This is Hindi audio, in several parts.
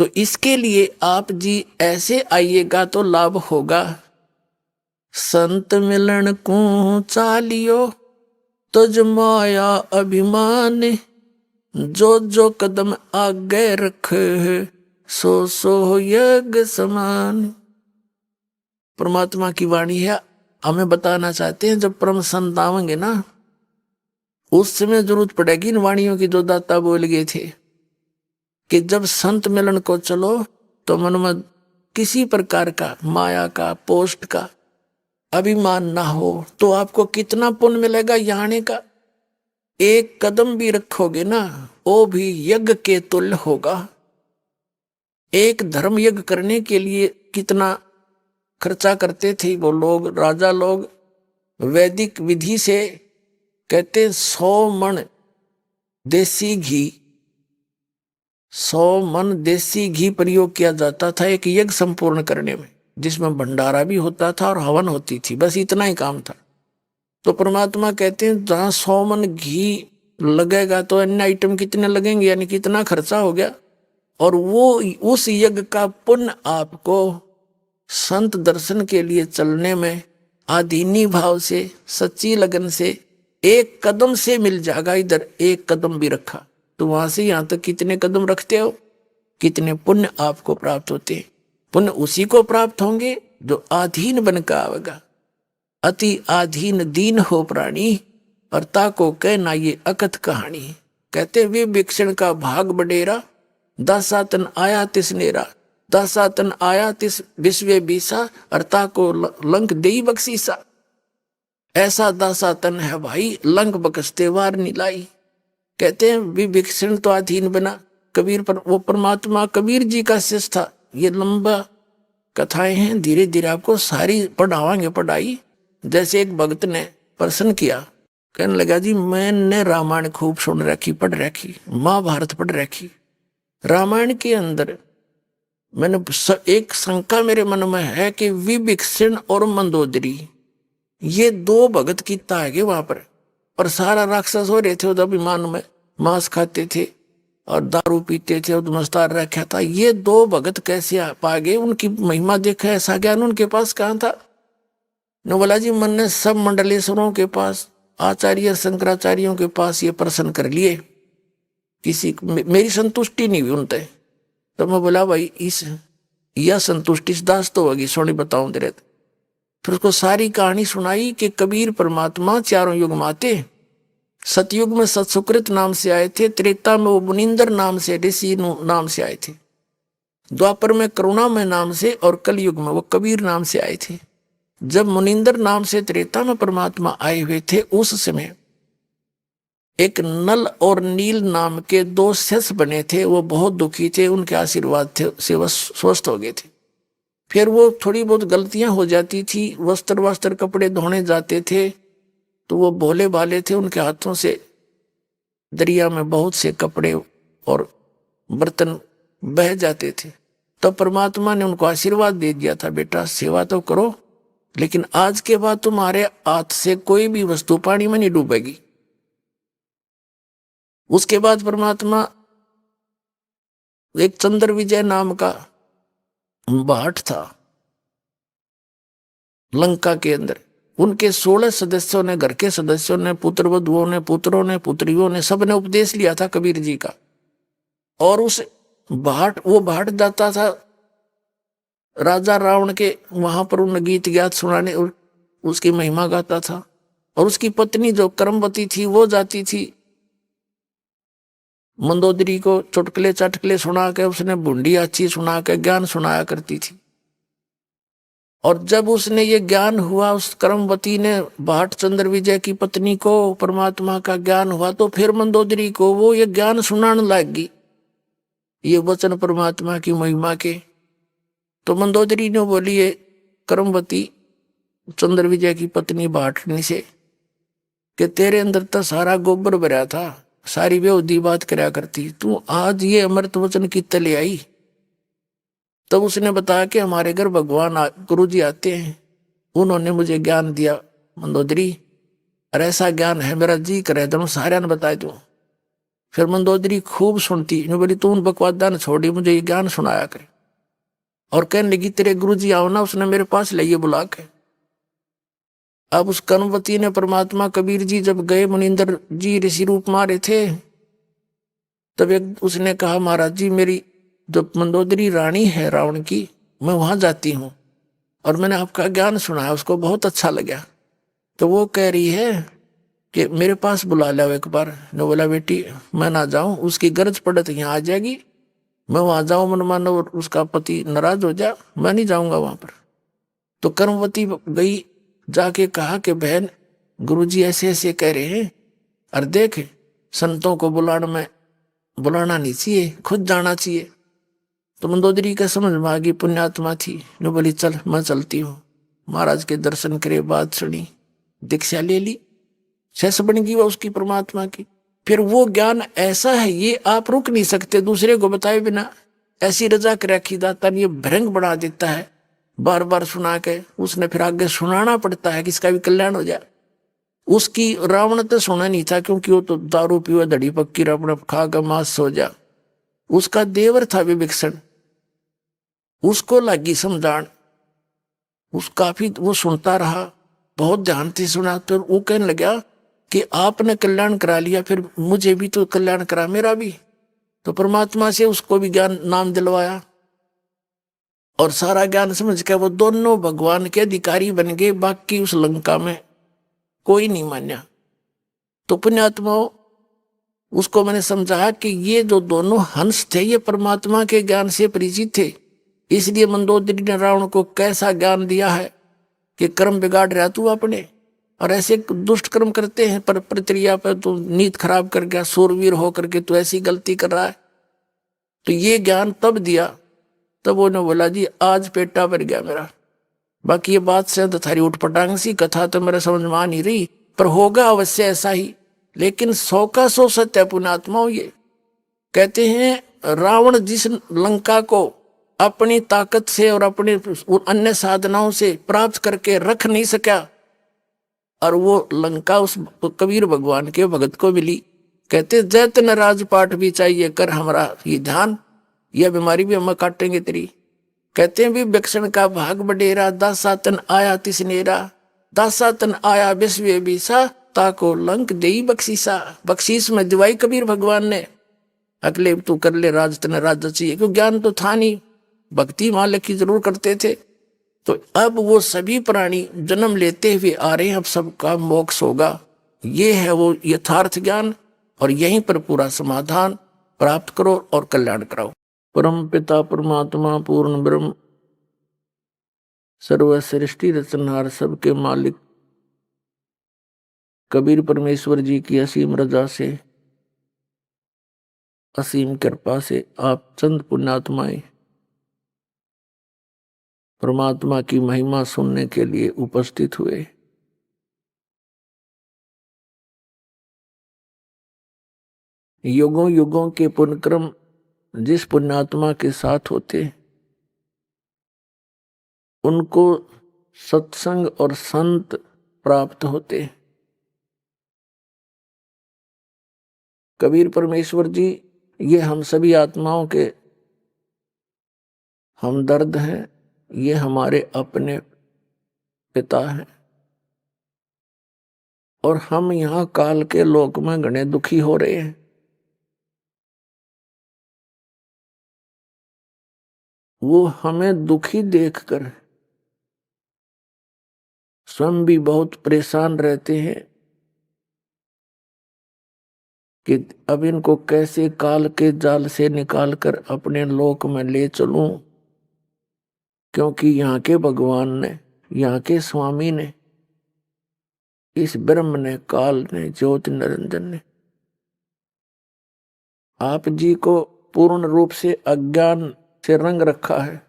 तो इसके लिए आप जी ऐसे आइएगा तो लाभ होगा। संत मिलन को चालियो तुझ माया अभिमान, जो जो कदम आगे रखे सो सो यज्ञ समान। परमात्मा की वाणी है, हमें बताना चाहते हैं जब परम संत आवेंगे ना, उस समय जरूरत पड़ेगी इन वाणियों की जो दाता बोल गए थे कि जब संत मिलन को चलो तो मन में किसी प्रकार का माया का पोस्ट का अभिमान ना हो, तो आपको कितना पुण्य मिलेगा यहाँ आने का। एक कदम भी रखोगे ना वो भी यज्ञ के तुल्य होगा। एक धर्म यज्ञ करने के लिए कितना खर्चा करते थे वो लोग, राजा लोग। वैदिक विधि से कहते 100 मन देसी घी, 100 मन देसी घी प्रयोग किया जाता था एक यज्ञ संपूर्ण करने में, जिसमें भंडारा भी होता था और हवन होती थी, बस इतना ही काम था। तो परमात्मा कहते हैं जहां 100 मन घी लगेगा तो अन्य आइटम कितने लगेंगे, यानी कितना खर्चा हो गया। और वो उस यज्ञ का पुण्य आपको संत दर्शन के लिए चलने में आधीनी भाव से सच्ची लगन से एक कदम से मिल जाएगा। इधर एक कदम भी रखा तो वहां से यहां तक कितने कदम रखते हो, कितने पुण्य आपको प्राप्त होते हैं। पुण्य उसी को प्राप्त होंगे जो आधीन बनकर आवेगा। अति आधीन दीन हो प्राणी, और ताको कहना ये अकथ कहानी। कहते वे विक्षण का भाग बडेरा, दासातन आया तिस नेरा, दासातन आया तिस विश्व बीसा, और ताको लंक देई बख्शीसा। ऐसा दासातन है भाई लंक बकसते वार नीलाई। कहते हैं विभीषण तो अधीन बना कबीर पर, वो परमात्मा कबीर जी का शिष्य था। ये लंबा कथाएं हैं, धीरे धीरे आपको सारी पढ़ावांगे पढ़ाई। जैसे एक भक्त ने प्रश्न किया, कहने लगा जी मैंने रामायण खूब सुन रखी, पढ़ रखी, महाभारत पढ़ रखी, रामायण के अंदर मैंने एक शंका मेरे मन में है कि विभीषण और मंदोदरी ये 2 भगत की तागे वहां पर, और सारा राक्षस हो रहे थे उधर अभिमान में, मांस खाते थे और दारू पीते थे और मस्तार रखा था। ये 2 भगत कैसे आ गए, उनकी महिमा देखा, ऐसा ज्ञान उनके पास कहाँ था। न बोला जी मैंने सब मंडलेश्वरों के पास, आचार्य शंकराचार्यों के पास ये प्रश्न कर लिए, किसी मेरी संतुष्टि नहीं हुई उनते। तो मैं बोला भाई इस यह संतुष्टि दास तो होगी, सोनी बताऊं तेरे। फिर उसको सारी कहानी सुनाई कि कबीर परमात्मा 4 युग में आते। सतयुग में सत्सुकृत नाम से आए थे, त्रेता में वो मुनिंदर नाम से ऋषि नाम से आए थे, द्वापर में करुणामय नाम से, और कलयुग में वो कबीर नाम से आए थे। जब मुनिंदर नाम से त्रेता में परमात्मा आए हुए थे उस समय एक नल और नील नाम के 2 शिष्य बने थे। वो बहुत दुखी थे, उनके आशीर्वाद थे से वो स्वस्थ हो गए थे। फिर वो थोड़ी बहुत गलतियां हो जाती थी, वस्त्र कपड़े धोने जाते थे तो वो भोले भाले थे, उनके हाथों से दरिया में बहुत से कपड़े और बर्तन बह जाते थे। तो परमात्मा ने उनको आशीर्वाद दे दिया था, बेटा सेवा तो करो, लेकिन आज के बाद तुम्हारे हाथ से कोई भी वस्तु पानी में नहीं डूबेगी। उसके बाद परमात्मा एक चंद्र विजय नाम का भाट था लंका के अंदर, उनके 16 सदस्यों ने, घर के सदस्यों ने, पुत्र वधुओं ने, पुत्रों ने, पुत्रियों ने, सबने उपदेश लिया था कबीर जी का। और उस वो भाट जाता था राजा रावण के वहां पर, उन गीत ज्ञात सुनाने, उसकी महिमा गाता था। और उसकी पत्नी जो कर्मवती थी वो जाती थी मंदोदरी को चुटकले चटकले सुना के, उसने बूंदी अच्छी सुना के ज्ञान सुनाया करती थी। और जब उसने ये ज्ञान हुआ, उस कर्मवती ने भाट चंद्र विजय की पत्नी को परमात्मा का ज्ञान हुआ, तो फिर मंदोदरी को वो ये ज्ञान सुनाने लगी, ये वचन परमात्मा की महिमा के। तो मंदोदरी ने बोली ये कर्मवती चंद्र विजय की पत्नी भाटनी से कि तेरे अंदर तो सारा गोबर भरा था, सारी बेहूदी बात कराया करती, तू आज ये अमृत वचन की तले आई। तब उसने बताया कि हमारे घर भगवान गुरु जी आते हैं, उन्होंने मुझे ज्ञान दिया मंदोदरी, और ऐसा ज्ञान है मेरा जी करे तो सारे ने बताए दूं। फिर मंदोदरी खूब सुनती, यूं बोली तू उन बकवादा ने छोड़ी, मुझे ये ज्ञान सुनाया करे। और कहने लगी तेरे गुरुजी आओ ना, उसने मेरे पास ले बुला के। अब उस कर्मवती ने परमात्मा कबीर जी जब गए, मुनिंदर जी ऋषि रूप मारे थे, तब एक उसने कहा महाराज जी मेरी जो मंदोदरी रानी है रावण की, मैं वहां जाती हूँ और मैंने आपका ज्ञान सुना है, उसको बहुत अच्छा लगा। तो वो कह रही है कि मेरे पास बुला लो एक बार। ने बोला बेटी मैं ना जाऊं, उसकी गरज पड़े तो यहाँ आ जाएगी, मैं वहां जाऊं मन मानो उसका पति नाराज हो जा, मैं नहीं जाऊंगा वहां पर। तो कर्मवती गई, जाके कहा कि बहन गुरुजी ऐसे ऐसे कह रहे हैं, और देख संतों को बुलाना नहीं चाहिए, खुद जाना चाहिए। तो मंदोदरी का समझ में आ गई, पुण्यात्मा थी, जो बोली चल मैं चलती हूँ। महाराज के दर्शन करे, बात सुनी, दीक्षा ले ली, शेष बन गई वो उसकी परमात्मा की। फिर वो ज्ञान ऐसा है, ये आप रुक नहीं सकते दूसरे को बताए बिना। ऐसी रजा कर रखी दाता ने, ये भ्रंग बढ़ा देता है, बार बार सुना के उसने फिर आगे सुनाना पड़ता है कि इसका भी कल्याण हो जाए। उसकी रावण तो सुना नहीं था, क्योंकि वो तो दारू पीवा धड़ी पक्की रावण खा का मांस सो जा। उसका देवर था विभीषण, उसको लगी समझान, उस काफी वो सुनता रहा, बहुत ध्यान से सुना। तो वो कहने लगा कि आपने कल्याण करा लिया, फिर मुझे भी तो कल्याण करा मेरा भी। तो परमात्मा से उसको भी ज्ञान नाम दिलवाया, और सारा ज्ञान समझ के वो दोनों भगवान के अधिकारी बन गए। बाकी उस लंका में कोई नहीं मान्या। तो पुण्यात्माओं, उसको मैंने समझाया कि ये जो दोनों हंस थे, ये परमात्मा के ज्ञान से परिचित थे। इसलिए मंदोदरी ने रावण को कैसा ज्ञान दिया है कि कर्म बिगाड़ रहा तू अपने, और ऐसे दुष्ट कर्म करते हैं पर प्रक्रिया पर तू नीत खराब कर गया, सूरवीर होकर के तू ऐसी गलती कर रहा है। तो ये ज्ञान तब दिया, तब उन्होंने बोला जी आज पेटा भर गया मेरा। बाकी ये बात से तो थारी उठपटांग सी कथा तो मेरे समझ में आ नहीं रही, पर होगा अवश्य ऐसा ही। लेकिन 100 का 100 सत्य है पुण्यात्माओं। ये कहते हैं रावण जिस लंका को अपनी ताकत से और अपने अन्य साधनाओं से प्राप्त करके रख नहीं सका, और वो लंका उस कबीर भगवान के भगत को मिली। कहते जैतन राजपाट भी चाहिए कर हमारा ये ध्यान, यह बीमारी भी हम काटेंगे तेरी। कहते हैं भी विभीषण का भाग बडेरा, दासातन आया तिसनेरा, दासातन आया विश्व बीसा, ताको लंक देई बख्शीसा। बख्शीश में दिवाई कबीर भगवान ने, अगले तू कर ले राज, तने राज चाहिए, क्यों ज्ञान तो था नहीं, भक्ति मालिक की जरूर करते थे। तो अब वो सभी प्राणी जन्म लेते हुए आ रहे हैं, अब सबका मोक्ष होगा। ये है वो यथार्थ ज्ञान, और यहीं पर पूरा समाधान प्राप्त करो और कल्याण कराओ। परम पिता परमात्मा पूर्ण ब्रह्म सर्व सृष्टि रचनहार सबके मालिक कबीर परमेश्वर जी की असीम रजा से, असीम कृपा से आप चंद पुण्यात्माएं परमात्मा की महिमा सुनने के लिए उपस्थित हुए। युगों युगों के पुण्यक्रम जिस पुण्यात्मा के साथ होते, उनको सत्संग और संत प्राप्त होते। कबीर परमेश्वर जी ये हम सभी आत्माओं के हमदर्द हैं, ये हमारे अपने पिता हैं, और हम यहाँ काल के लोक में घने दुखी हो रहे हैं। वो हमें दुखी देखकर स्वयं भी बहुत परेशान रहते हैं कि अब इनको कैसे काल के जाल से निकालकर अपने लोक में ले चलूं, क्योंकि यहाँ के भगवान ने, यहाँ के स्वामी ने, इस ब्रह्म ने, काल ने, ज्योति निरंजन ने आप जी को पूर्ण रूप से अज्ञान से रंग रखा है।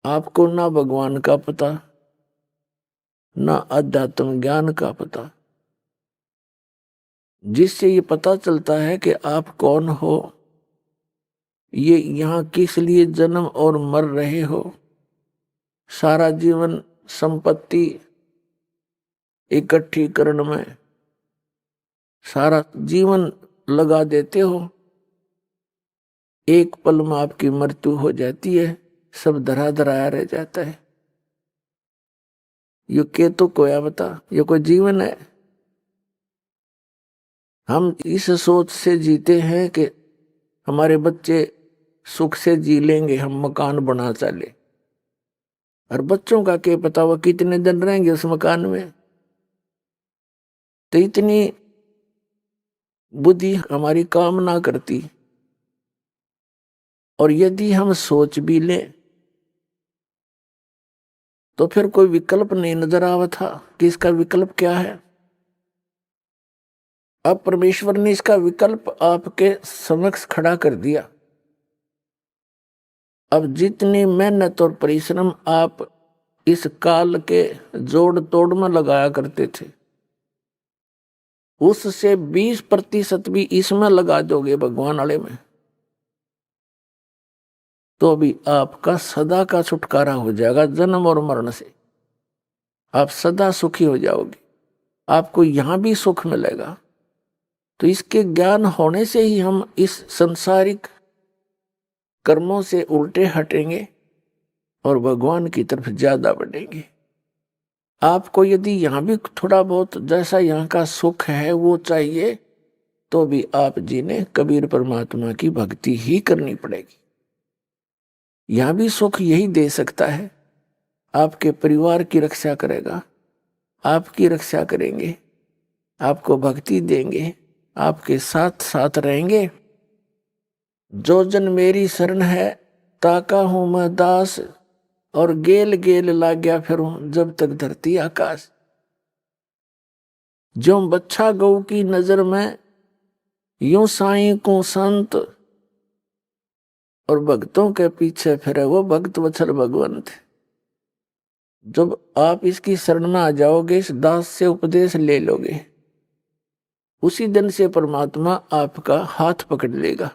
आपको ना भगवान का पता, ना अध्यात्म ज्ञान का पता, जिससे ये पता चलता है कि आप कौन हो, ये यहाँ किस लिए जन्म और मर रहे हो। सारा जीवन संपत्ति इकट्ठी करने में सारा जीवन लगा देते हो, एक पल में आपकी मृत्यु हो जाती है, सब धरा धराया रह जाता है। यो के तो कोया बता, ये कोई जीवन है? हम इस सोच से जीते हैं कि हमारे बच्चे सुख से जी लेंगे, हम मकान बना चाले, और बच्चों का क्या पता वो कितने दिन रहेंगे उस मकान में। तो इतनी बुद्धि हमारी काम ना करती। और यदि हम सोच भी लें तो फिर कोई विकल्प नहीं नजर आवा था कि इसका विकल्प क्या है। अब परमेश्वर ने इसका विकल्प आपके समक्ष खड़ा कर दिया। अब जितनी मेहनत और परिश्रम आप इस काल के जोड़ तोड़ में लगाया करते थे, उससे 20% भी इसमें लगा दोगे भगवान वाले में, तो भी आपका सदा का छुटकारा हो जाएगा जन्म और मरण से। आप सदा सुखी हो जाओगे, आपको यहां भी सुख मिलेगा। तो इसके ज्ञान होने से ही हम इस संसारिक कर्मों से उल्टे हटेंगे और भगवान की तरफ ज्यादा बढ़ेंगे। आपको यदि यहाँ भी थोड़ा बहुत जैसा यहाँ का सुख है वो चाहिए, तो भी आप जी ने कबीर परमात्मा की भक्ति ही करनी पड़ेगी। यहाँ भी सुख यही दे सकता है, आपके परिवार की रक्षा करेगा, आपकी रक्षा करेंगे, आपको भक्ति देंगे, आपके साथ साथ रहेंगे। जो जन मेरी शरण है ताका हूं मैं दास, और गेल गेल ला गया फिरूं जब तक धरती आकाश। जो बच्चा गौ की नजर में यूं साईं को संत, और भक्तों के पीछे फिरे वो भक्त वत्सल भगवंत। जब आप इसकी शरण में आ जाओगे, इस दास से उपदेश ले लोगे, उसी दिन से परमात्मा आपका हाथ पकड़ लेगा।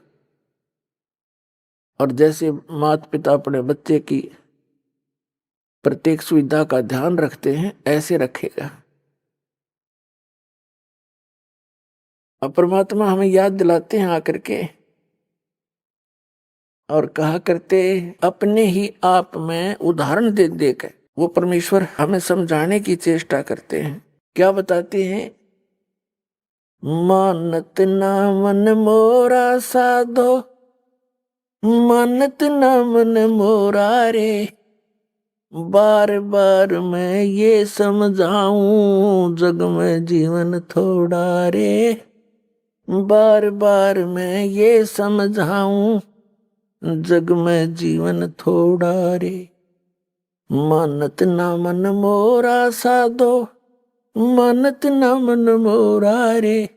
और जैसे माता पिता अपने बच्चे की प्रत्येक सुविधा का ध्यान रखते हैं, ऐसे रखेगा। और परमात्मा हमें याद दिलाते हैं आकर के, और कहा करते अपने ही आप में उदाहरण दे देकर वो परमेश्वर हमें समझाने की चेष्टा करते हैं। क्या बताते हैं? मानत ना मन मोरा साधो, मानत ना मन मोरा रे, बार बार मैं ये समझाऊं जग में जीवन थोड़ा रे, बार बार मैं ये समझाऊं जग में जीवन थोड़ा रे। मानत ना मन मोरा साधो, मानत ना मन मोरा रे,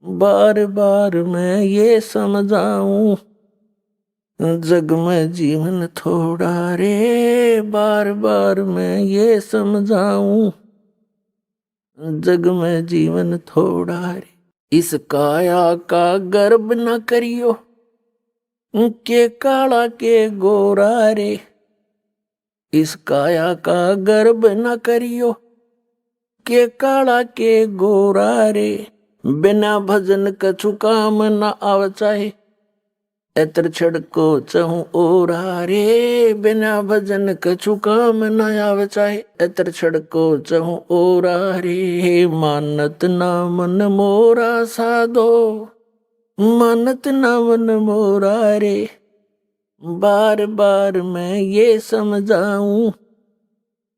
बार बार मैं ये समझाऊं जग में जीवन थोड़ा रे, बार बार मैं ये समझाऊं जग में जीवन थोड़ा रे। इस काया का गर्व न करियो के काला के गोरा रे, इस काया का गर्व न करियो के काला के गोरा रे, बिना भजन कछु काम न आव चाहे, एतर छड़को चहूं ओरा रे, बिना भजन कछु काम न आव चाहे, एतर छड़को चहूं ओरा रे। मानत ना मन मोरा साधो, मानत ना मन मोरा रे, बार बार मैं ये समझाऊं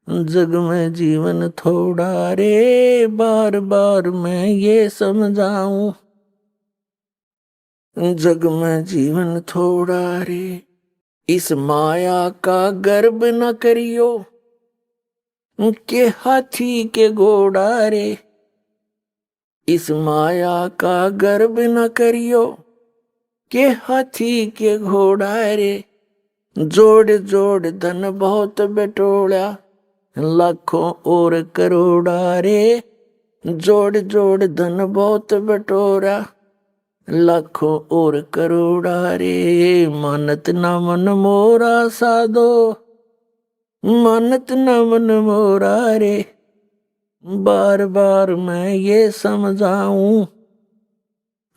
जग में जीवन थोड़ा रे, बार बार मैं ये समझाऊं जग में जीवन थोड़ा रे। इस माया का गर्व न करियो के हाथी के घोड़ा रे, इस माया का गर्व न करियो के हाथी के घोड़ा रे, जोड़ जोड़ धन बहुत बटोड़ा लाखों और करोड़ा रे, जोड़ जोड़ धन बहुत बटोरा लाखों और करोड़ा रे। मानत ना मन मोरा साधो, मानत ना मन मोरा रे, बार बार मैं ये समझाऊं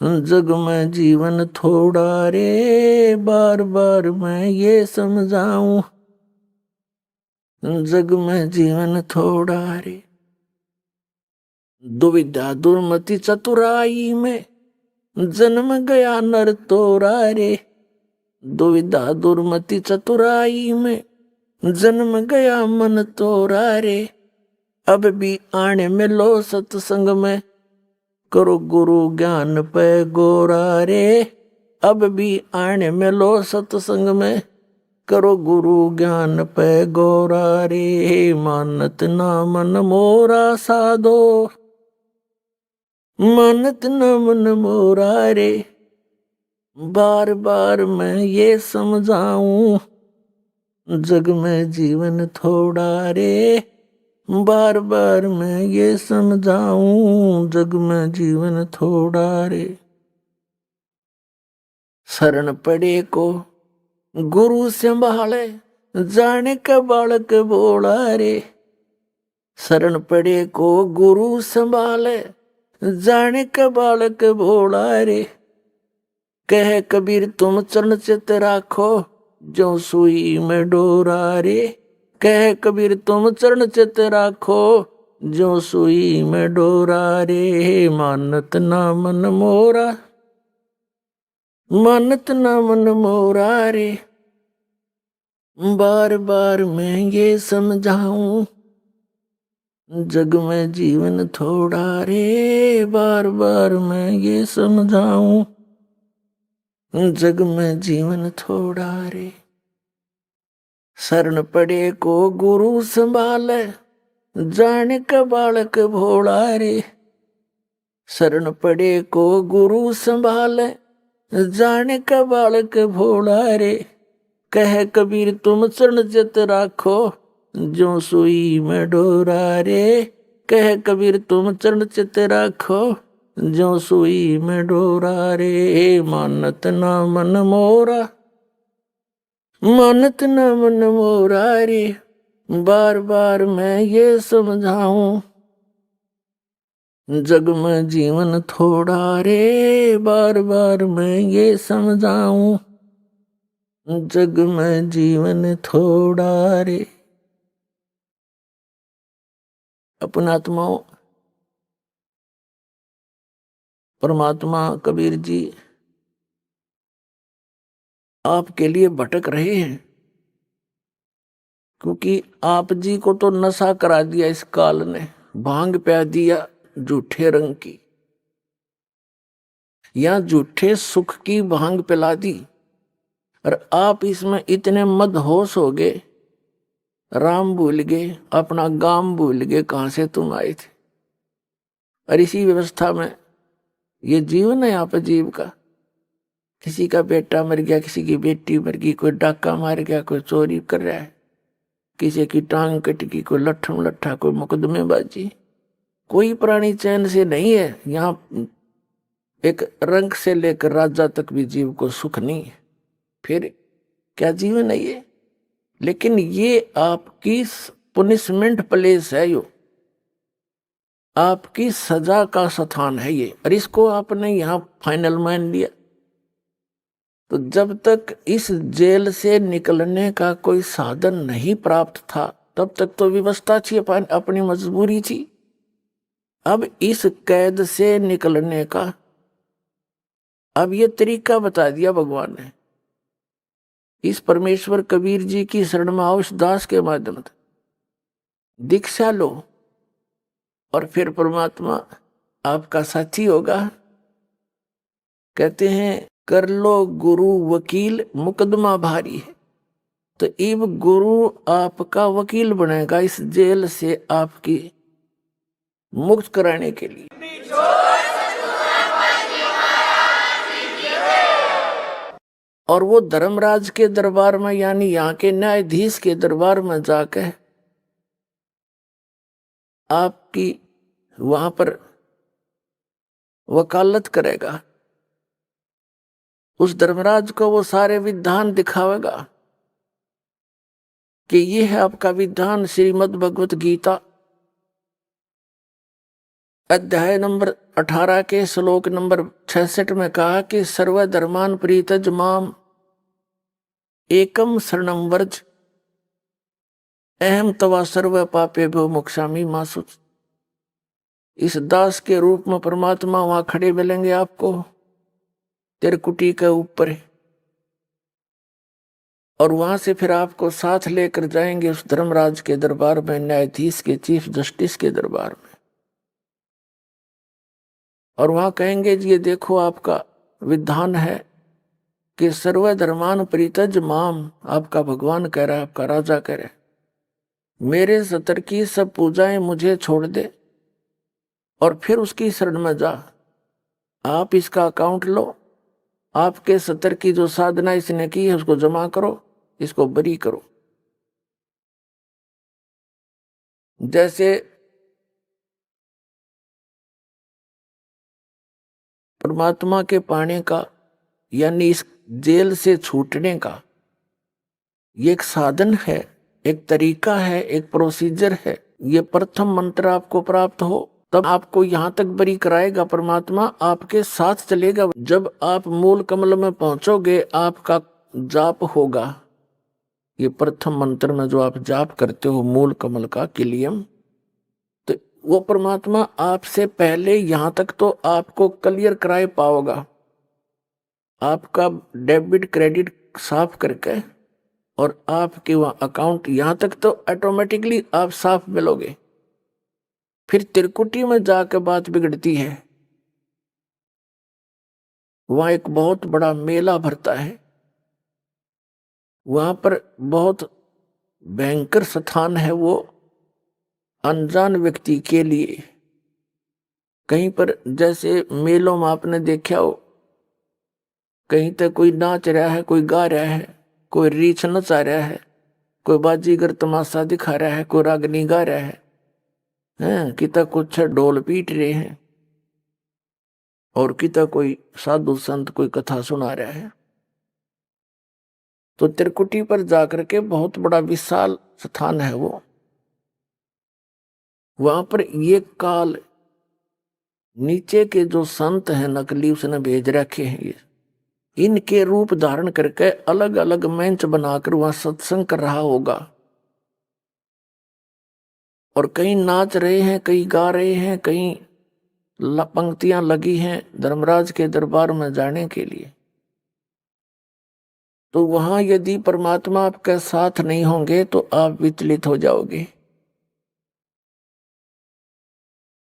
जग में जीवन थोड़ा रे, बार बार मैं ये समझाऊं। जग में जीवन थोड़ा रे, दुविधा दुर्मति चतुराई में जन्म गया नर तोरा रे। दुविधा दुर्मति चतुराई में जन्म गया मन तोरा रे। अब भी आने मिलो सत्संग में, करो गुरु ज्ञान पे गोरा रे। अब भी आने मिलो सत्संग में, करो गुरु ज्ञान पे गोरा रे। मानत ना मन मोरा साधो, मानत न मन मोरा रे। बार बार मैं ये समझाऊं, जग में जीवन थोड़ा रे। बार बार मैं ये समझाऊं, जग में जीवन थोड़ा रे। शरण पड़े को गुरु संभाले, जाने का बालक बोला रे। शरण पड़े को गुरु संभाले, जाने का बालक भोला रे। कह कबीर तुम चरण चित राखो, जो सुई में डोरा रे। कह कबीर तुम चरण चित राखो, जो सुई में डोरा रे। मानत ना मन मोरा, मानत ना मन मोरा रे। बार बार मैं ये समझाऊं, जग में जीवन थोड़ा रे। बार बार मैं ये समझाऊं, जग में जीवन थोड़ा रे। शरण पड़े को गुरु संभाले, जाने का बालक भोला रे। शरण पड़े को गुरु संभाले, जाने का बालक भोला रे। कह कबीर तुम चरण चित राखो, जो सुई में डोरा रे। कह कबीर तुम चरण चित राखो, जो सुई में डोरा रे। मानत ना मन मोरा, मानत ना मन मोरा रे। बार बार मैं ये समझाऊं, जग में जीवन थोड़ा रे। बार बार मैं ये समझाऊं, जग में जीवन थोड़ा रे। अपनात्माओं, परमात्मा कबीर जी आपके लिए भटक रहे हैं, क्योंकि आप जी को तो नशा करा दिया इस काल ने, भांग पिला दिया झूठे रंग की, या झूठे सुख की भांग पिला दी। और आप इसमें इतने मदहोश हो गए, राम भूल गए, अपना गांव भूल गए, कहां से तुम आए थे। और इसी व्यवस्था में ये जीवन है यहाँ पे जीव का। किसी का बेटा मर गया, किसी की बेटी मर गई, कोई डाका मार गया, कोई चोरी कर रहा है, किसी की टांग कट गई, कोई लट्ठम लट्ठा, कोई मुकदमेबाजी। कोई प्राणी चैन से नहीं है यहाँ। एक रंग से लेकर राजा तक भी जीव को सुख नहीं है। फिर क्या जीवन है ये? लेकिन ये आपकी पुनिशमेंट प्लेस है, यो आपकी सजा का स्थान है ये। और इसको आपने यहाँ फाइनल मान लिया, तो जब तक इस जेल से निकलने का कोई साधन नहीं प्राप्त था, तब तक तो व्यवस्था थी, अपनी मजबूरी थी। अब इस कैद से निकलने का अब ये तरीका बता दिया भगवान ने। इस परमेश्वर कबीर जी की शरण में आओ, इस दास के माध्यम से दीक्षा लो, और फिर परमात्मा आपका साथी होगा। कहते हैं कर लो गुरु वकील, मुकदमा भारी है। तो इब गुरु आपका वकील बनेगा इस जेल से आपकी मुक्त कराने के लिए। और वो धर्मराज के दरबार में, यानी यहाँ के न्यायाधीश के दरबार में जाकर आपकी वहां पर वकालत करेगा। उस धर्मराज को वो सारे विधान दिखावेगा कि ये है आपका विधान, श्रीमद् भगवत गीता। अध्याय नंबर 18 के श्लोक नंबर 66 में कहा कि सर्वधर्मान प्रीतज माम एकम शरणम वर्ज अहम तवा सर्व पापेभ्यो मोक्षामि मा शुच। इस दास के रूप में परमात्मा वहां खड़े मिलेंगे आपको तिरकुटी के ऊपर, और वहां से फिर आपको साथ लेकर जाएंगे उस धर्मराज के दरबार में, न्यायाधीश के, चीफ जस्टिस के दरबार में। और वहां कहेंगे जी ये देखो आपका विधान है कि सर्वधर्मान प्रीतज माम, आपका भगवान कह रहा है, आपका राजा कह रहा है, मेरे सतर की सब पूजाएं मुझे छोड़ दे और फिर उसकी शरण में जा। आप इसका अकाउंट लो, आपके सतर की जो साधना इसने की है उसको जमा करो, इसको बरी करो। जैसे परमात्मा के पाने का यानी इस जेल से छूटने का ये एक साधन है, एक तरीका है, एक प्रोसीजर है। ये प्रथम मंत्र आपको प्राप्त हो तब आपको यहां तक बरी कराएगा परमात्मा, आपके साथ चलेगा। जब आप मूल कमल में पहुंचोगे आपका जाप होगा, ये प्रथम मंत्र में जो आप जाप करते हो मूल कमल का किलियम, तो वो परमात्मा आपसे पहले यहां तक तो आपको क्लियर कराए पाओगा, आपका डेबिट क्रेडिट साफ करके, और आपके वहां अकाउंट यहां तक तो ऑटोमेटिकली आप साफ मिलोगे। फिर त्रिकुटी में जाकर बात बिगड़ती है। वहां एक बहुत बड़ा मेला भरता है, वहां पर बहुत भयंकर स्थान है वो अनजान व्यक्ति के लिए। कहीं पर जैसे मेलों में आपने देखा हो, कहीं तक कोई नाच रहा है, कोई गा रहा है, कोई रीछ नचा रहा है, कोई बाजीगर तमाशा दिखा रहा है, कोई रागनी गा रहा है, किता कुछ ढोल पीट रहे हैं, और किता कोई साधु संत कोई कथा सुना रहा है। तो त्रिकुटी पर जाकर के बहुत बड़ा विशाल स्थान है वो, वहां पर ये काल नीचे के जो संत हैं नकली उसने भेज रखे हैं, ये इनके रूप धारण करके अलग अलग मंच बनाकर वहां सत्संग कर रहा होगा। और कहीं नाच रहे हैं, कहीं गा रहे हैं, कहीं पंक्तियां लगी हैं धर्मराज के दरबार में जाने के लिए। तो वहां यदि परमात्मा आपके साथ नहीं होंगे तो आप विचलित हो जाओगे,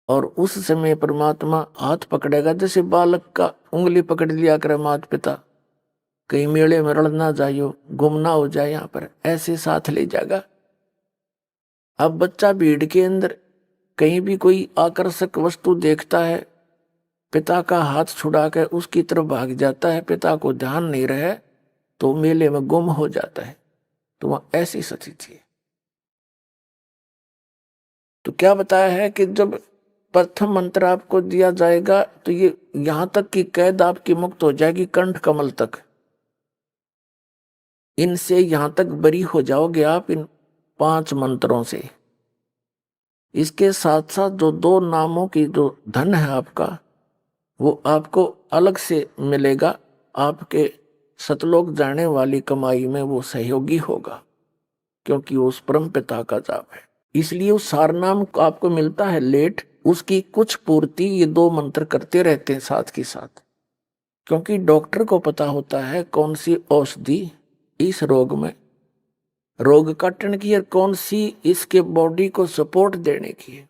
और उस समय परमात्मा हाथ पकड़ेगा। जैसे बालक का उंगली पकड़ लिया करे माता पिता, कहीं मेले में रड़ ना जाइयो, गुम ना हो जाए, यहां पर ऐसे साथ ले जाएगा। अब बच्चा भीड़ के अंदर कहीं भी कोई आकर्षक वस्तु देखता है, पिता का हाथ छुड़ा कर उसकी तरफ भाग जाता है, पिता को ध्यान नहीं रहे तो मेले में गुम हो जाता है। तो वह ऐसी स्थिति है। तो क्या बताया है कि जब प्रथम मंत्र आपको दिया जाएगा तो ये यहां तक की कैद आपकी मुक्त हो जाएगी, कंठ कमल तक, इनसे यहां तक बरी हो जाओगे आप इन 5 मंत्रों से। इसके साथ साथ जो 2 नामों की जो धन है आपका, वो आपको अलग से मिलेगा, आपके सतलोक जाने वाली कमाई में वो सहयोगी होगा, क्योंकि वो उस परम पिता का जाप है। इसलिए उस सार नाम आपको मिलता है लेट, उसकी कुछ पूर्ति ये 2 मंत्र करते रहते हैं साथ के साथ, क्योंकि डॉक्टर को पता होता है कौन सी औषधि इस रोग में रोग काटने की और कौन सी इसके बॉडी को सपोर्ट देने की है।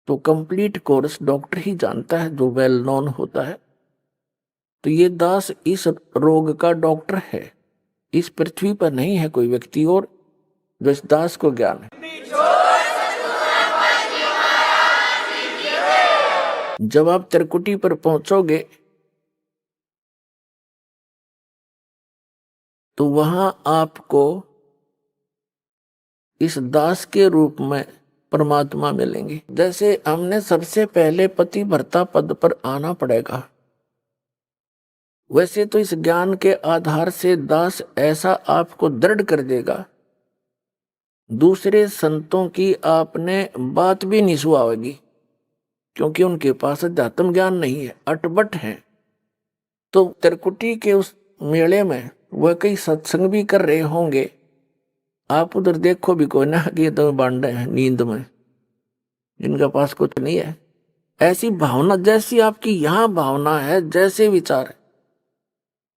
तो कंप्लीट कोर्स डॉक्टर ही जानता है जो वेल नोन होता है। तो ये दास इस रोग का डॉक्टर है, इस पृथ्वी पर नहीं है कोई व्यक्ति और जो इस दास को ज्ञान है। जब आप त्रिकुटी पर पहुंचोगे तो वहां आपको इस दास के रूप में परमात्मा मिलेंगे। जैसे हमने सबसे पहले पति भर्ता पद पर आना पड़ेगा, वैसे तो इस ज्ञान के आधार से दास ऐसा आपको दृढ़ कर देगा, दूसरे संतों की आपने बात भी नहीं सुहावेगी। क्योंकि उनके पास अध्यात्म ज्ञान नहीं है, अटबट है। तो त्रिकुटी के उस मेले में वह कई सत्संग भी कर रहे होंगे, आप उधर देखो भी कोई ना कि ये तो बांडे हैं नींद में, जिनके पास कुछ नहीं है। ऐसी भावना जैसी आपकी यहाँ भावना है, जैसे विचार है,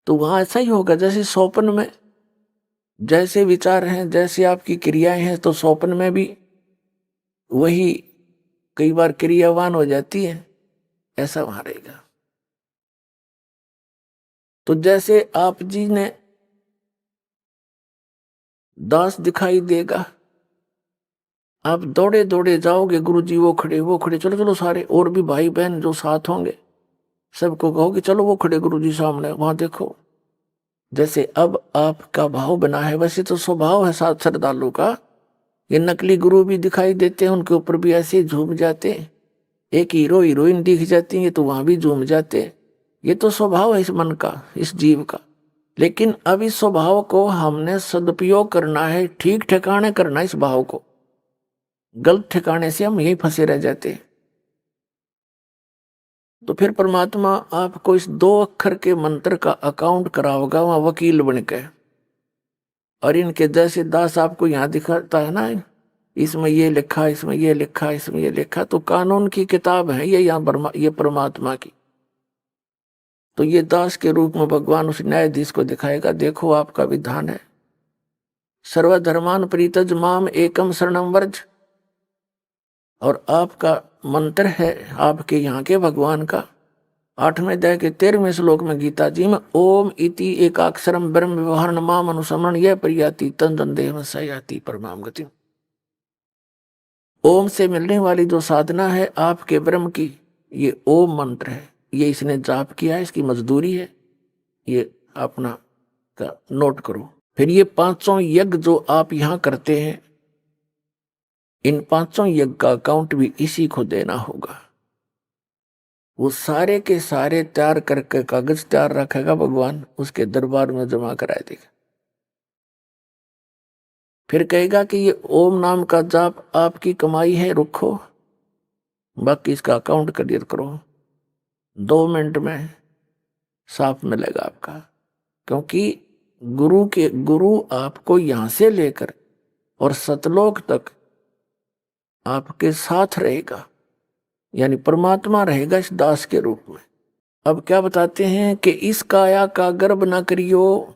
तो वहां ऐसा ही होगा। जैसे स्वप्न में जैसे विचार हैं, जैसे आपकी क्रियाएं हैं, तो स्वप्न में भी वही कई बार क्रियावान हो जाती है, ऐसा वहां रहेगा। तो जैसे आप जी ने दास दिखाई देगा, आप दौड़े दौड़े जाओगे, गुरु जी वो खड़े, चलो चलो सारे और भी भाई बहन जो साथ होंगे सबको कहोगे चलो वो खड़े गुरु जी सामने, वहां देखो। जैसे अब आपका भाव बना है, वैसे तो स्वभाव है साथ श्रद्धालु का। ये नकली गुरु भी दिखाई देते हैं, उनके ऊपर भी ऐसे झूम जाते। एक हीरो हीरोइन दिख जाती है तो वहां भी झूम जाते। ये तो स्वभाव है इस मन का, इस जीव का। लेकिन अब इस स्वभाव को हमने सदुपयोग करना है, ठीक ठिकाने करना है इस भाव को। गलत ठिकाने से हम यही फंसे रह जाते। तो फिर परमात्मा आपको इस 2 अक्षर के मंत्र का अकाउंट कराओगा वहां वकील बनके। और इनके जैसे दास आपको यहाँ दिखाता है ना, इसमें ये लिखा, इसमें ये लिखा, इसमें ये लिखा, तो कानून की किताब है ये यहाँ ये परमात्मा की। तो ये दास के रूप में भगवान उस न्यायाधीश को दिखाएगा, देखो आपका विधान है, सर्वधर्मान परित्यज माम एकम शरणम व्रज। और आपका मंत्र है आपके यहाँ के भगवान का 8वें अध्याय के 13वें श्लोक में गीता जी में, ओम इति एकाक्षरम ब्रह्म व्यवहार माम अनुसमरण यह परियाति तन तन देह में सयाति परमाम गति। ओम से मिलने वाली जो साधना है आपके ब्रह्म की, ये ओम मंत्र है। ये इसने जाप किया है, इसकी मजदूरी है, ये अपना का नोट करो। फिर ये 500 यज्ञ जो आप यहाँ करते हैं, इन 500 यज्ञ का अकाउंट भी इसी को देना होगा। वो सारे के सारे तैयार करके कागज तैयार रखेगा भगवान, उसके दरबार में जमा करा देगा। फिर कहेगा कि ये ओम नाम का जाप आपकी कमाई है, रुको, बाकी इसका अकाउंट क्लियर करो। 2 मिनट में साफ मिलेगा आपका। क्योंकि गुरु आपको यहां से लेकर और सतलोक तक आपके साथ रहेगा, यानी परमात्मा रहेगा इस दास के रूप में। अब क्या बताते हैं कि इस काया का गर्भ न करियो,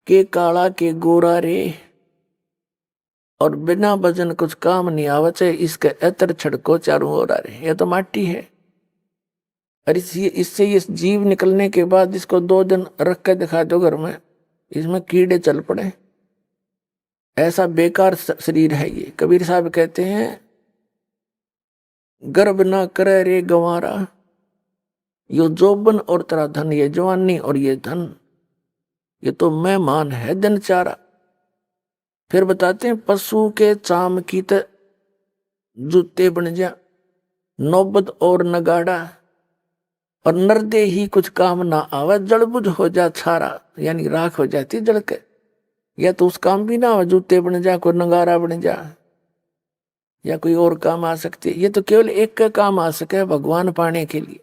के काला के गोरा रे, और बिना वजन कुछ काम नहीं आवचे, इसके एतर छड़को चारों ओर आ रहे। यह तो माटी है, और इससे ये जीव निकलने के बाद इसको 2 दिन रख कर दिखा दो घर में, इसमें कीड़े चल पड़े। ऐसा बेकार शरीर है ये। कबीर साहब कहते हैं, गर्भ ना करे रे गंवारा, यो जोबन और तेरा धन, ये जवानी और ये धन, ये तो मेहमान है दिन चारा। फिर बताते हैं, पशु के चाम की त जूते बन जा, नौबत और नगाड़ा, और नरदे ही कुछ काम ना आवे, जड़बुझ हो जा छारा, यानी राख हो जाती जड़ के। या तो उस काम भी ना हो, जूते बन जा, कोई नगारा बन जा, या कोई और काम आ सकती है। ये तो केवल एक का काम आ सके, भगवान पाने के लिए।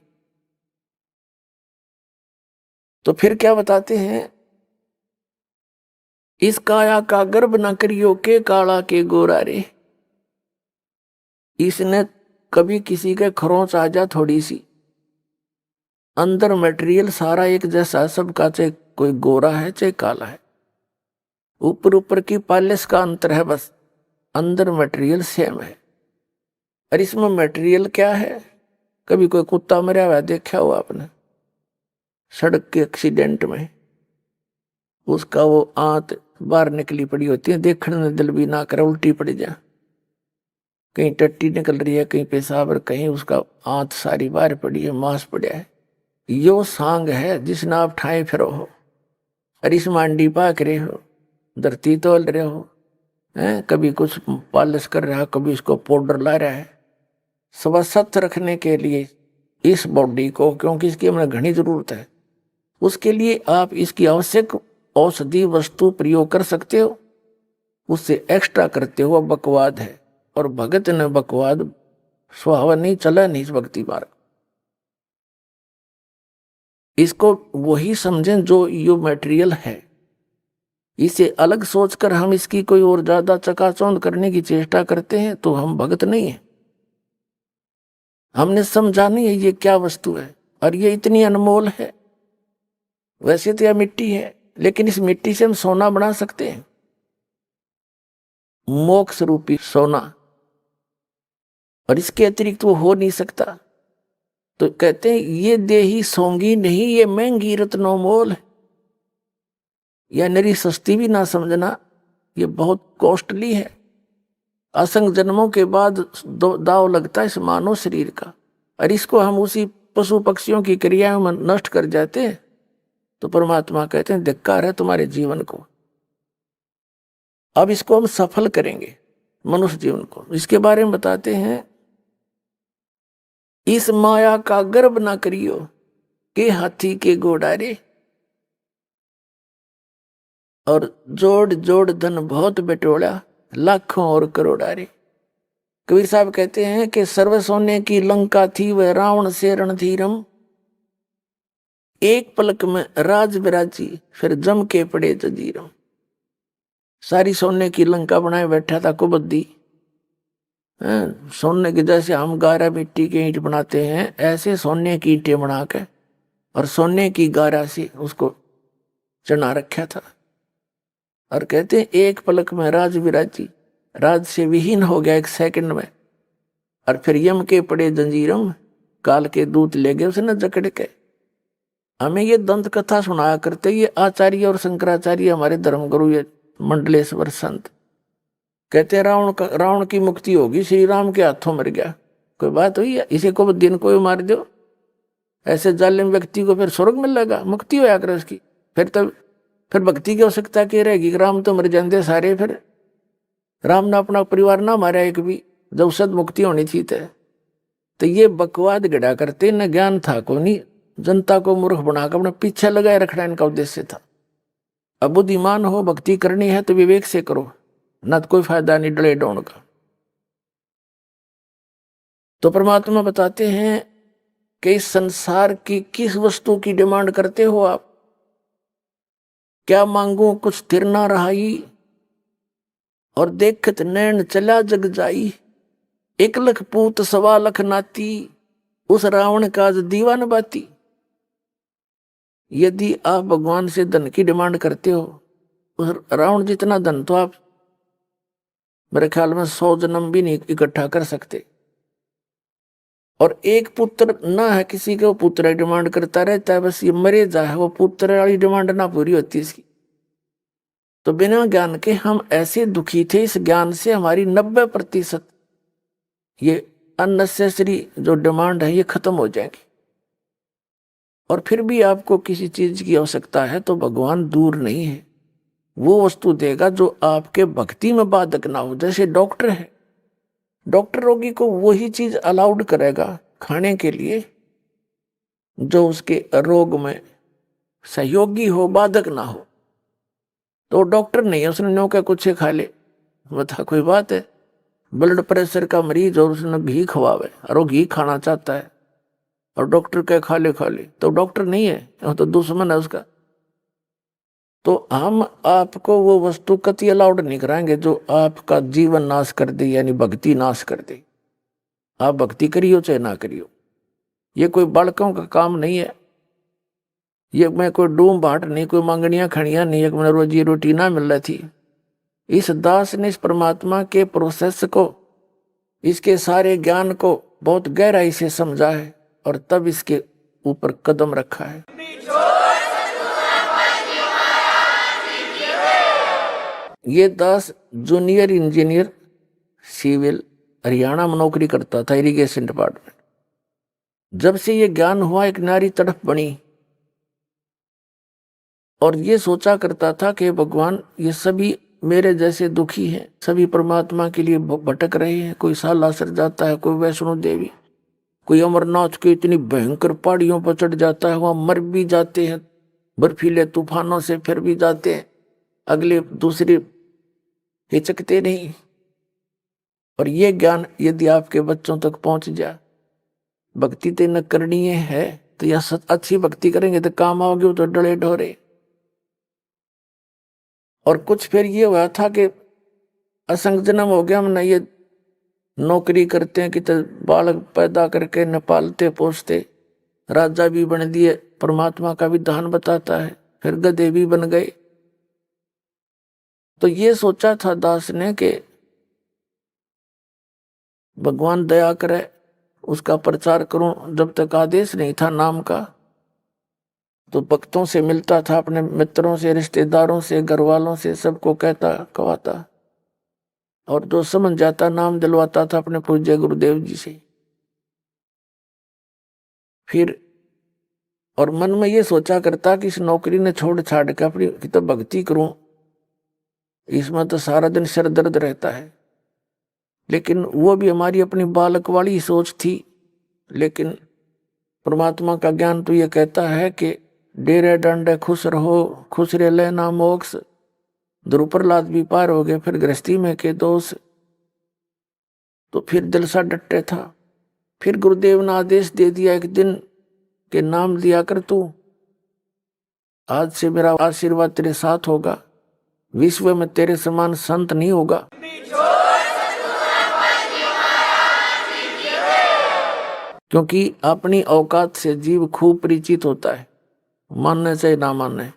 तो फिर क्या बताते हैं, इस काया का गर्भ न करियो, के काला के गोरा रे। इसने कभी किसी के खरोंच आ जा थोड़ी सी, अंदर मटेरियल सारा एक जैसा सबका, चाहे कोई गोरा है चाहे काला है, ऊपर ऊपर की पॉलिश का अंतर है बस, अंदर मटेरियल सेम है। और इसमें मटेरियल क्या है, कभी कोई कुत्ता मरा हुआ देखा हो आपने सड़क के एक्सीडेंट में, उसका वो आंत बाहर निकली पड़ी होती है, देखने में दिल भी ना करे, उल्टी पड़ जा, कहीं टट्टी निकल रही है, कहीं पेशाब, और कहीं उसका आंत सारी बाहर पड़ी है, मांस पड़ा है। यो सांग है जिसने आप ठाए फिरो हो, और इस मांडी पाक रहे हो, धरती तोल रहे हो, हैं, कभी कुछ पॉलिश कर रहा है, कभी उसको पाउडर ला रहा है, स्वस्थ रखने के लिए इस बॉडी को, क्योंकि इसकी हमें घनी जरूरत है, उसके लिए आप इसकी आवश्यक औषधि वस्तु प्रयोग कर सकते हो, उससे एक्स्ट्रा करते हो बकवाद है। और भगत ने बकवाद सुहावा नहीं, चला नहीं इस भक्ति मार्ग। इसको वही समझें जो यो मटेरियल है। इसे अलग सोचकर हम इसकी कोई और ज्यादा चकाचौंध करने की चेष्टा करते हैं तो हम भक्त नहीं है। हमने समझा नहीं है ये क्या वस्तु है और ये इतनी अनमोल है। वैसे तो यह मिट्टी है, लेकिन इस मिट्टी से हम सोना बना सकते हैं, मोक्ष रूपी सोना, और इसके अतिरिक्त वो हो नहीं सकता। तो कहते हैं ये देही सोंगी नहीं, ये महंगी रत्नों मोल है। यह नरी सस्ती भी ना समझना, ये बहुत कॉस्टली है। असंग जन्मों के बाद दाव लगता है इस मानव शरीर का, और इसको हम उसी पशु पक्षियों की क्रियाओं में नष्ट कर जाते हैं। तो परमात्मा कहते हैं धिक्कार है तुम्हारे जीवन को। अब इसको हम सफल करेंगे मनुष्य जीवन को। इसके बारे में बताते हैं, इस माया का गर्भ ना करियो के हाथी के घोड़ारे, और जोड़ जोड़ धन बहुत बटोला लाखों और करोड़ारे। कबीर साहब कहते हैं कि सर्व सोने की लंका थी वह रावण से रणधीरम, एक पलक में राज विराजी फिर जम के पड़े जजीरम। सारी सोने की लंका बनाए बैठा था कुबद्दी। सोने के जैसे हम गारा मिट्टी के ईंट बनाते हैं, ऐसे सोने की ईंटें बना के और सोने की गारा से उसको चढ़ा रखा था। और कहते हैं एक पलक में राज विराजी, राज से विहीन हो गया एक सेकंड में। और फिर यम के पड़े जंजीरम, काल के दूत ले गए उसे न जकड़ के। हमें ये दंत कथा सुनाया करते ये आचार्य और शंकराचार्य, हमारे धर्मगुरु ये मंडलेश्वर संत। कहते हैं रावण की मुक्ति होगी, श्री राम के हाथों मर गया। कोई बात हुई है? इसी को दिन को मार दो, ऐसे जालिम व्यक्ति को फिर स्वर्ग मिलेगा, मुक्ति होया करे उसकी। फिर भक्ति की आवश्यकता क्या रहेगी? राम तो मर जाते सारे, फिर राम ने अपना परिवार ना मारा एक भी, जब सद मुक्ति होनी थी। तो ये बकवाद गढ़ा करते, न ज्ञान था को नहीं, जनता को मूर्ख बनाकर अपने पीछे लगाए रखना इनका उद्देश्य था। अब बुद्धिमान हो, भक्ति करनी है तो विवेक से करो, न तो कोई फायदा नहीं डले डोन का। तो परमात्मा बताते हैं कि इस संसार की किस वस्तु की डिमांड करते हो आप? क्या मांगू कुछ स्थिर ना रहाई, और देखत नैन चला जग जाई। 1 लाख पूत 1.25 लाख नाती, उस रावण का दीवान बाती। यदि आप भगवान से धन की डिमांड करते हो, उस रावण जितना धन तो आप मेरे ख्याल में 100 जन्म भी नहीं इकट्ठा कर सकते। और एक पुत्र ना है किसी के, वो पुत्र डिमांड करता रहता है, बस ये मरे जाए, वो पुत्र वाली डिमांड ना पूरी होती इसकी। तो बिना ज्ञान के हम ऐसे दुखी थे, इस ज्ञान से हमारी 90% ये अननेसेसरी जो डिमांड है ये खत्म हो जाएगी। और फिर भी आपको किसी चीज की आवश्यकता है तो भगवान दूर नहीं है, वो वस्तु देगा जो आपके भक्ति में बाधक ना हो। जैसे डॉक्टर है, डॉक्टर रोगी को वही चीज अलाउड करेगा खाने के लिए जो उसके रोग में सहयोगी हो, बाधक ना हो। तो डॉक्टर नहीं है, उसने नो क्या कुछ खा ले, बता कोई बात है? ब्लड प्रेशर का मरीज और उसने घी खवावे और वो घी खाना चाहता है और डॉक्टर क्या खा ले, तो डॉक्टर नहीं है, वो तो दुश्मन है उसका। तो हम आपको वो वस्तु कति अलाउड नहीं कराएंगे जो आपका जीवन नाश कर दे, यानी भक्ति नाश कर दे। आप भक्ति करियो चाहे ना करियो, ये कोई बालकों का काम नहीं है। ये मैं कोई डूम बाट नहीं, कोई मांगनियां खड़ियां नहीं, एक मैंने रोजी रोटी ना मिल रही थी। इस दास ने इस परमात्मा के प्रोसेस को, इसके सारे ज्ञान को बहुत गहराई से समझा है और तब इसके ऊपर कदम रखा है। ये दास जूनियर इंजीनियर सिविल हरियाणा में नौकरी करता था, इरिगेशन डिपार्टमेंट। जब से ये ज्ञान हुआ, एक नारी तड़प बनी और ये सोचा करता था कि भगवान ये सभी मेरे जैसे दुखी हैं, सभी परमात्मा के लिए भटक रहे हैं। कोई सालासर जाता है, कोई वैष्णो देवी, कोई अमरनाथ के इतनी भयंकर पहाड़ियों पर चढ़ जाता है, वहां मर भी जाते हैं बर्फीले तूफानों से, फिर भी जाते हैं, अगले दूसरे हिचकते नहीं। और ये ज्ञान यदि आपके बच्चों तक पहुंच जाए, भक्ति तो न करनी है तो यह अच्छी भक्ति करेंगे तो काम आओगे, तो डरे ढोरे। और कुछ फिर ये हुआ था कि असंग जन्म हो गया, हमने ये नौकरी करते हैं कि तो बालक पैदा करके न पालते पोसते, राजा भी बन दिए, परमात्मा का विधान बताता है, फिर गधे भी बन गए। तो ये सोचा था दास ने कि भगवान दया करे, उसका प्रचार करूं। जब तक आदेश नहीं था नाम का, तो भक्तों से मिलता था, अपने मित्रों से, रिश्तेदारों से, घर वालों से, सबको कहता कहवाता, और जो समझ जाता नाम दिलवाता था अपने पूज्य गुरुदेव जी से। फिर और मन में ये सोचा करता कि इस नौकरी ने छोड़ छाड़ के अपनी तो भक्ति करूं, इसमें तो सारा दिन सिर दर्द रहता है। लेकिन वो भी हमारी अपनी बालक वाली सोच थी। लेकिन परमात्मा का ज्ञान तो ये कहता है कि डेरे डंडे खुश रहो, खुश रह लेना मोक्ष। ध्रुव प्रहलाद भी पार हो गए, फिर गृहस्थी में के दोष। तो फिर दिल सा डटे था। फिर गुरुदेव ने आदेश दे दिया एक दिन के नाम लिया कर तू, आज से मेरा आशीर्वाद तेरे साथ होगा, विश्व में तेरे समान संत नहीं होगा। क्योंकि अपनी औकात से जीव खूब परिचित होता है, मानने चाहे ना मानने।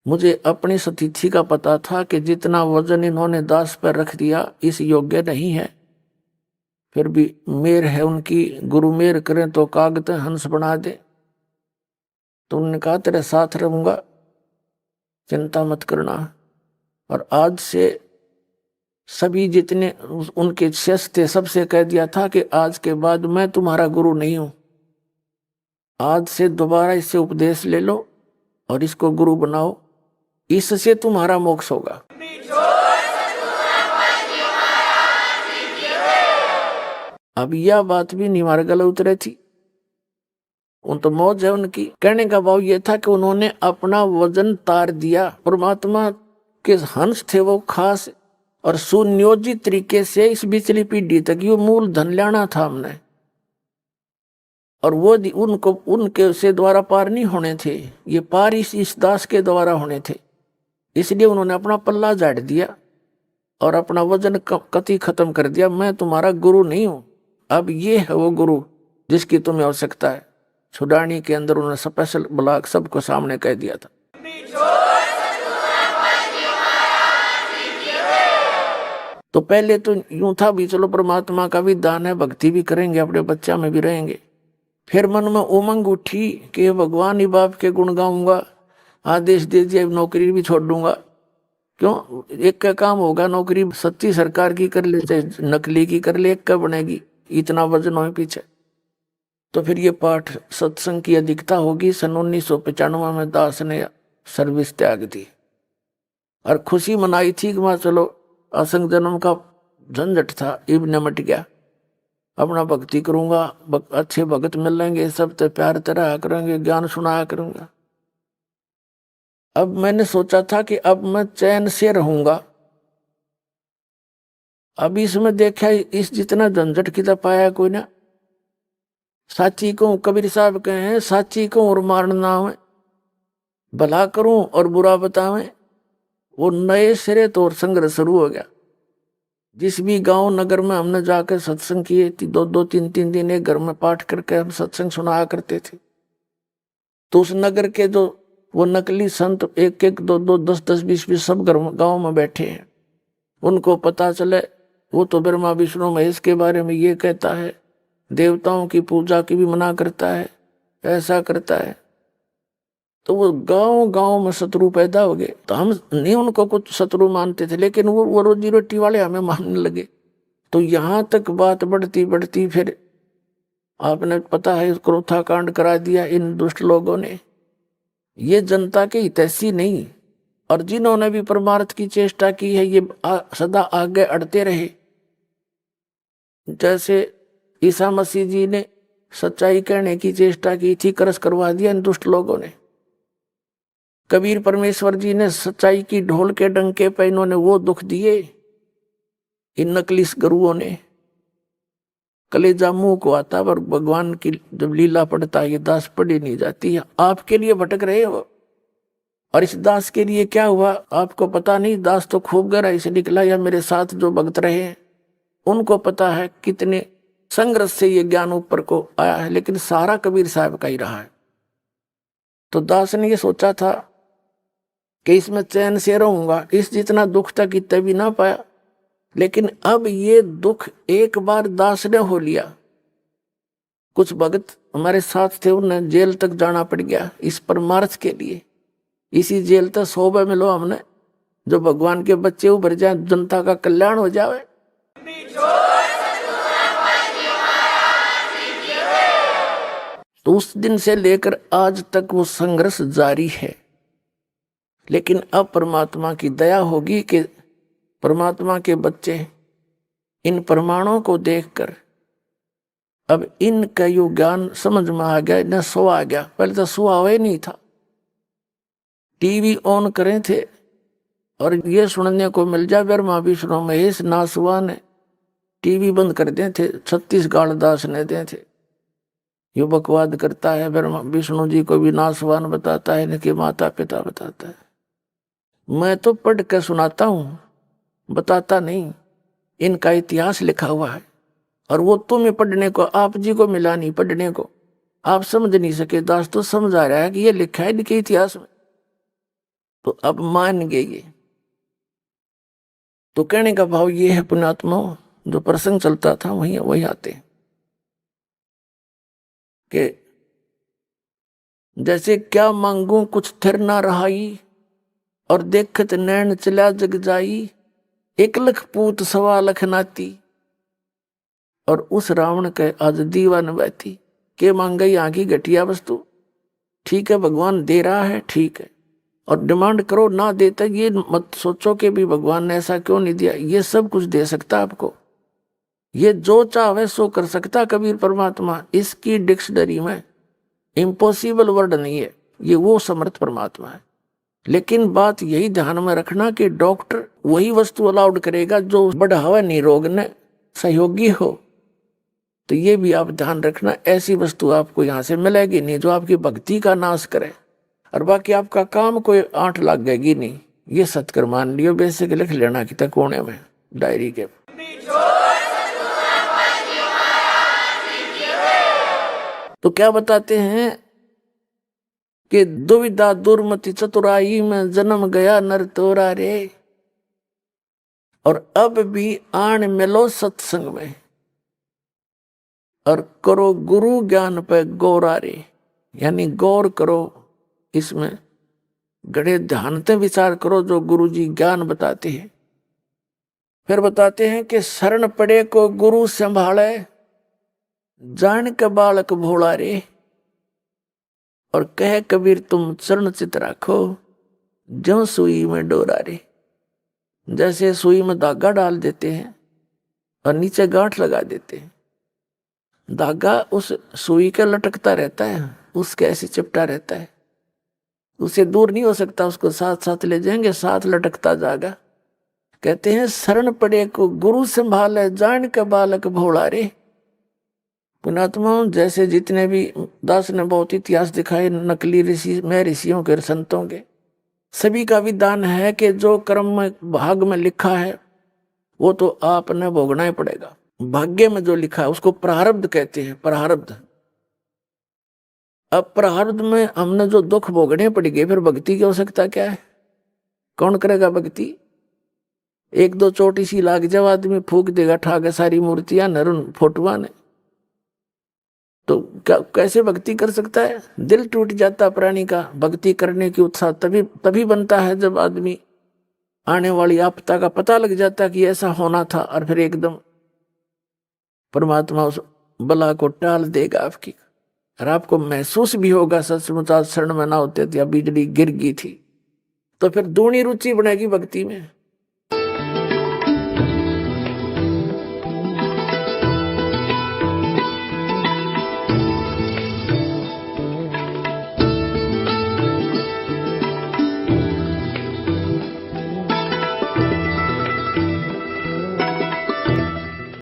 मुझे अपनी सतिथि का पता था कि जितना वजन इन्होंने दास पर रख दिया इस योग्य नहीं है। फिर भी मेर है उनकी, गुरु मेर करें तो कागज हंस बना दे। तो उन्होंने कहा तेरे साथ रहूंगा, चिंता मत करना। और आज से सभी जितने उनके शिष्य थे सबसे कह दिया था कि आज के बाद मैं तुम्हारा गुरु नहीं हूं, आज से दोबारा इससे उपदेश ले लो और इसको गुरु बनाओ, इससे तुम्हारा मोक्ष होगा। अब यह बात भी नहीं हमारे गले उतरे थी। उन तो मौज है उनकी। कहने का भाव ये था कि उन्होंने अपना वजन तार दिया। परमात्मा के हंस थे वो खास, और सुनियोजित तरीके से इस बिचली पीढ़ी तक ये मूल धन लाना था हमने। और वो उनको उनके से द्वारा पार नहीं होने थे, ये पार इस दास के द्वारा होने थे। इसलिए उन्होंने अपना पल्ला झाड़ दिया और अपना वजन कति खत्म कर दिया। मैं तुम्हारा गुरु नहीं हूं, अब ये है वो गुरु जिसकी तुम्हें आवश्यकता है। छुड़ानी के अंदर उन्होंने स्पेशल ब्लॉक सबको सामने कह दिया था। तो पहले तो यूं था भी चलो परमात्मा का भी दान है, भक्ति भी करेंगे, अपने बच्चा में भी रहेंगे। फिर मन में उमंग उठी कि भगवान ही बाप के गुण गाऊंगा, आदेश दे दिया नौकरी भी छोड़ दूंगा। क्यों, एक का काम होगा, नौकरी सच्ची सरकार की कर ले चाहे नकली की कर ले, एक का बनेगी, इतना वजन हो पीछे। तो फिर ये पाठ सत्संग की अधिकता होगी। सन 1995 में दास ने सर्विस त्याग दी और खुशी मनाई थी कि मैं चलो असंग जन्म का झंझट था इब निमट गया, अपना भक्ति करूंगा, अच्छे भगत मिलेंगे, सब ते प्यार तरह करेंगे, ज्ञान सुनाया करूंगा। अब मैंने सोचा था कि अब मैं चैन से रहूंगा। अब इसमें देखा इस जितना झंझट कितना पाया कोई ना। साची को कबीर साहब कहे हैं, साची को और मारना है, भला करूं और बुरा बतावें। वो नए सिरे तो और संघर्ष शुरू हो गया। जिस भी गांव नगर में हमने जाकर सत्संग किए, 2-2 3-3 दिन एक घर में पाठ करके हम सत्संग सुनाया करते थे। तो उस नगर के जो वो नकली संत 1-1 2-2 10-10 20-20 सब गांव में बैठे हैं, उनको पता चले वो तो ब्रह्मा विष्णु महेश के बारे में ये कहता है, देवताओं की पूजा की भी मना करता है, ऐसा करता है। तो वो गांव गांव में शत्रु पैदा हो गए। तो हम नहीं उनको कुछ शत्रु मानते थे, लेकिन वो रोजी रोटी वाले हमें मानने लगे। तो यहाँ तक बात बढ़ती बढ़ती फिर आपने पता है क्रोथा कांड करा दिया इन दुष्ट लोगों ने। ये जनता के हितैषी नहीं, और जिन्होंने भी परमार्थ की चेष्टा की है ये सदा आगे अड़ते रहे। जैसे ईसा मसीह जी ने सच्चाई कहने की चेष्टा की थी, करस करवा दिया इन दुष्ट लोगों ने। कबीर परमेश्वर जी ने सच्चाई की ढोल के डंके पे इन्होंने वो दुख दिए। इन नकली गुरुओं ने। कलेजा मुंह को आता, पर भगवान की जब लीला पढ़ता है ये दास पढ़ी नहीं जाती है। आपके लिए भटक रहे हो, और इस दास के लिए क्या हुआ आपको पता नहीं। दास तो खूब गहराई से निकला, या मेरे साथ जो भक्त रहे हैं उनको पता है कितने संघर्ष से ये ज्ञान ऊपर को आया है, लेकिन सारा कबीर साहब का ही रहा है। तो दास ने ये सोचा था कि इसमें चैन से रहूंगा, इस जितना दुख तक इतना भी ना पाया, लेकिन अब ये दुख एक बार दास ने हो लिया। कुछ भगत हमारे साथ थे, उन्हें जेल तक जाना पड़ गया इस परमार्थ के लिए। इसी जेल तक शोभा मिलो हमने, जो भगवान के बच्चे उभर जाए, जनता का कल्याण हो जाए। तो उस दिन से लेकर आज तक वो संघर्ष जारी है। लेकिन अब परमात्मा की दया होगी कि परमात्मा के बच्चे इन प्रमाणों को देखकर अब इनका यो ज्ञान समझ में आ गया, न सो आ गया। पहले तो सुआ हुआ ही नहीं था। टीवी ऑन करें थे और ये सुनने को मिल जाए ब्रह्मा विष्णु महेश नासुआ ने टीवी बंद कर दे थे, 36 गाल दास ने दे थे। यो बकवाद करता है, ब्रह्मा विष्णु जी को भी नासवान बताता है, इनके माता पिता बताता है। मैं तो पढ़ के सुनाता हूँ, बताता नहीं। इनका इतिहास लिखा हुआ है, और वो तुम्हें पढ़ने को, आप जी को मिला नहीं पढ़ने को। आप समझ नहीं सके, दास तो समझ आ रहा है कि ये लिखा है इनके इतिहास में। तो अब मान गए ये। तो कहने का भाव ये है, पुण्यात्मा जो प्रसंग चलता था वही आते कि जैसे क्या मांगू कुछ थिर ना रहाई, और देखत नैन चला जग जाई, 1 लाख पूत 1.25 लाख नाती, और उस रावण के आज दीवान बहती। के मांगे यहाँ की घटिया वस्तु, ठीक है भगवान दे रहा है, ठीक है, और डिमांड करो, ना देता ये मत सोचो कि भी भगवान ने ऐसा क्यों नहीं दिया। ये सब कुछ दे सकता आपको, ये जो चाहे सो कर सकता कबीर परमात्मा। इसकी डिक्शनरी में इम्पॉसिबल वर्ड नहीं है, ये वो समर्थ परमात्मा है। लेकिन बात यही ध्यान में रखना कि डॉक्टर वही वस्तु अलाउड करेगा जो बढ़ावा निरोग ने सहयोगी हो। तो ये भी आप ध्यान रखना, ऐसी वस्तु आपको यहाँ से मिलेगी नहीं जो आपकी भक्ति का नाश करे, और बाकी आपका काम कोई 8 लाख गएगी नहीं। ये सत्कर मान लियो, बेसिक लिख लेना कि तक कोने में डायरी के। तो क्या बताते हैं कि दुविधा दुर्मति चतुराई में जन्म गया नर तोरा रे, और अब भी आन मिलो सत्संग में, और करो गुरु ज्ञान पे गौरा रे। यानी गौर करो, इसमें गड़े ध्यान से विचार करो जो गुरु जी ज्ञान बताते हैं। फिर बताते हैं कि शरण पड़े को गुरु संभाले, जान के बालक भोला रे, और कह कबीर तुम चरण चित राखो, ज्यों सुई में डोरा रे। जैसे सुई में धागा डाल देते हैं और नीचे गांठ लगा देते हैं, धागा उस सुई के लटकता रहता है, उसके ऐसे चिपटा रहता है, उसे दूर नहीं हो सकता, उसको साथ साथ ले जाएंगे, साथ लटकता जाएगा। कहते हैं शरण पड़े को गुरु संभाले, जान के बालक भोला रे। पुणात्मा जैसे जितने भी दास ने बहुत इतिहास दिखाए नकली ऋषि में, ऋषियों के, संतों के, सभी का विधान है कि जो कर्म में भाग में लिखा है वो तो आपने भोगना ही पड़ेगा। भाग्य में जो लिखा है उसको प्रारब्ध कहते हैं, प्रारब्ध। अब प्रारब्ध में हमने जो दुख भोगने पड़ेंगे, फिर भक्ति की आवश्यकता क्या है? कौन करेगा भक्ति? 1-2 चोटी सी लाग जाओ, आदमी फूक देगा ठाके सारी मूर्तियां नरुन फोटुआ ने, तो क्या कैसे भक्ति कर सकता है? दिल टूट जाता प्राणी का। भक्ति करने की उत्साह तभी बनता है जब आदमी आने वाली आपदा का पता लग जाता कि ऐसा होना था, और फिर एकदम परमात्मा उस बला को टाल देगा आपकी, और आपको महसूस भी होगा सचमुच आज शरण में ना होते थे, बिजली गिर गई थी। तो फिर दूनी रुचि बनेगी भक्ति में।